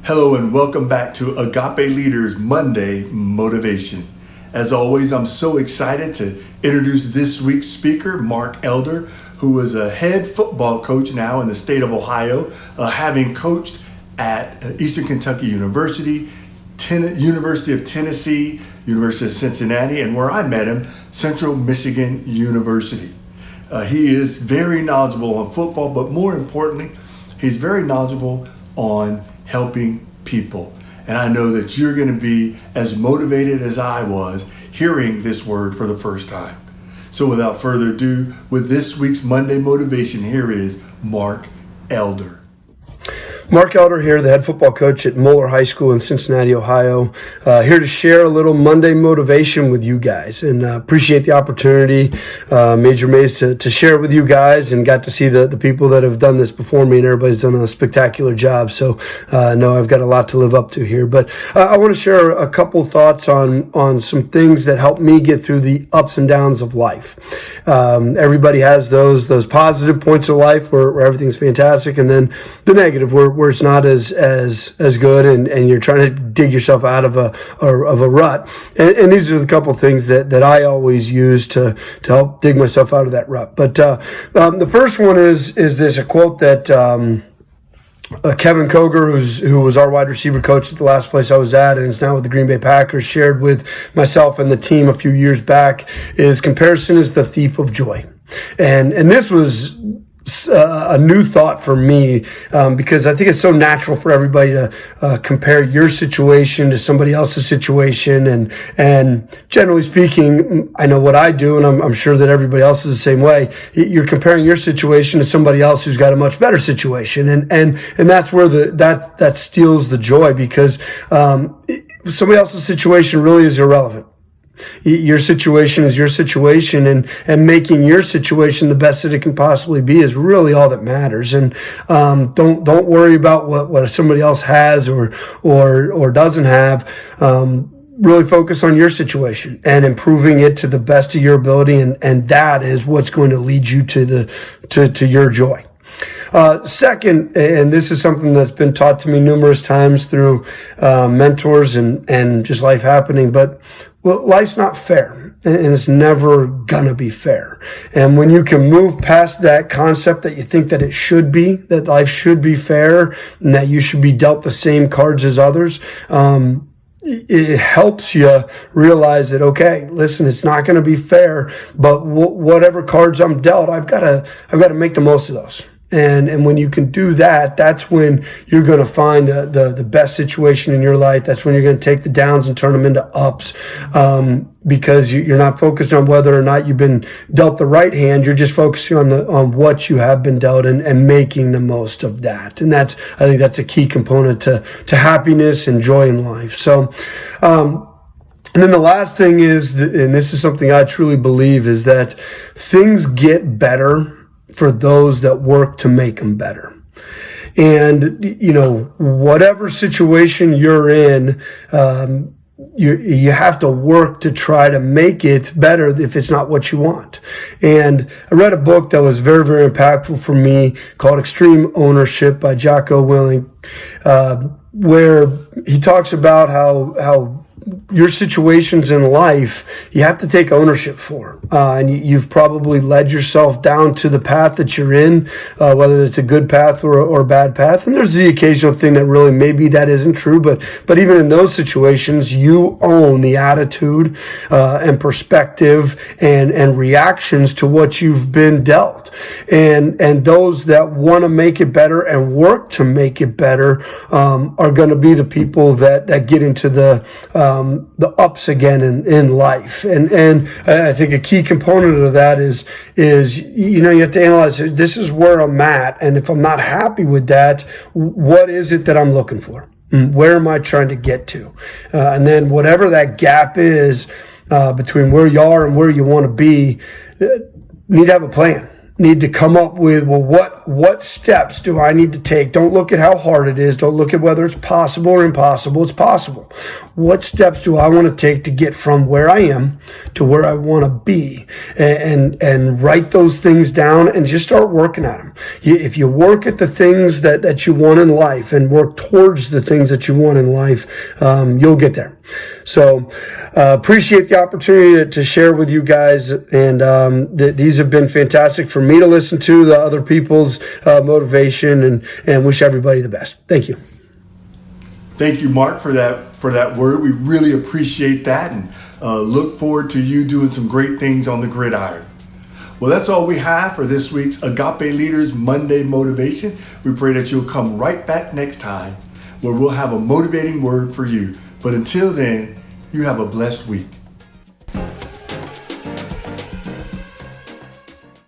Hello and welcome back to Agape Leaders Monday Motivation. As always, I'm so excited to introduce this week's speaker, Mark Elder, who is a head football coach now in the state of Ohio, having coached at Eastern Kentucky University, University of Tennessee, University of Cincinnati, and where I met him, Central Michigan University. He is very knowledgeable on football, but more importantly, he's very knowledgeable on helping people. And I know that you're going to be as motivated as I was hearing this word for the first time. So without further ado, with this week's Monday Motivation, here is Mark Elder. Mark Elder here, the head football coach at Moeller High School in Cincinnati, Ohio. Here to share a little Monday motivation with you guys, and appreciate the opportunity. Major Mays to share it with you guys, and got to see the people that have done this before me, and everybody's done a spectacular job. So I know I've got a lot to live up to here, but I want to share a couple thoughts on some things that helped me get through the ups and downs of life. Everybody has those positive points of life where everything's fantastic, and then the negative where it's not as good, and you're trying to dig yourself out of a rut. And these are the couple things that I always use to help dig myself out of that rut. But the first one is this, a quote that Kevin Koger, who was our wide receiver coach at the last place I was at and is now with the Green Bay Packers, shared with myself and the team a few years back, is comparison is the thief of joy. And this was a new thought for me, because I think it's so natural for everybody to compare your situation to somebody else's situation, and generally speaking, I know what I do, and I'm sure that everybody else is the same way. You're comparing your situation to somebody else who's got a much better situation, and that's where that steals the joy, because somebody else's situation really is irrelevant. Your situation is your situation, and making your situation the best that it can possibly be is really all that matters. And don't worry about what somebody else has or doesn't have. Really focus on your situation and improving it to the best of your ability, and that is what's going to lead you to your joy. Second, and this is something that's been taught to me numerous times through mentors and just life happening, but life's not fair, and it's never gonna be fair. And when you can move past that concept that you think that it should be, that life should be fair, and that you should be dealt the same cards as others, it helps you realize that, okay, listen, it's not going to be fair, but whatever cards I'm dealt, I've got to make the most of those. And when you can do that, that's when you're going to find the best situation in your life. That's when you're going to take the downs and turn them into ups, because you're not focused on whether or not you've been dealt the right hand. You're just focusing on what you have been dealt and making the most of that. And I think that's a key component to happiness and joy in life. So, and then the last thing is, and this is something I truly believe, is that things get better for those that work to make them better. And, whatever situation you're in, you have to work to try to make it better if it's not what you want. And I read a book that was very, very impactful for me called Extreme Ownership by Jocko Willink, where he talks about how your situations in life, you have to take ownership for. And you've probably led yourself down to the path that you're in, whether it's a good path or a bad path. And there's the occasional thing that really maybe that isn't true, but even in those situations, you own the attitude, and perspective and reactions to what you've been dealt. And those that want to make it better and work to make it better, are going to be the people that get into the ups again in life. And I think a key component of that is, you have to analyze, this is where I'm at. And if I'm not happy with that, what is it that I'm looking for? Where am I trying to get to? And then whatever that gap is, between where you are and where you want to be, you need to have a plan. need to come up with, well, what steps do I need to take? Don't look at how hard it is. Don't look at whether it's possible or impossible. It's possible. What steps do I want to take to get from where I am to where I want to be? And write those things down and just start working at them. If you work at the things that you want in life and work towards the things that you want in life, you'll get there. So appreciate the opportunity to share with you guys, and these have been fantastic for me to listen to, the other people's motivation, and wish everybody the best. Thank you. Thank you, Mark, for that word. We really appreciate that, and look forward to you doing some great things on the gridiron. Well, that's all we have for this week's Agape Leaders Monday Motivation. We pray that you'll come right back next time, where we'll have a motivating word for you. But until then, you have a blessed week.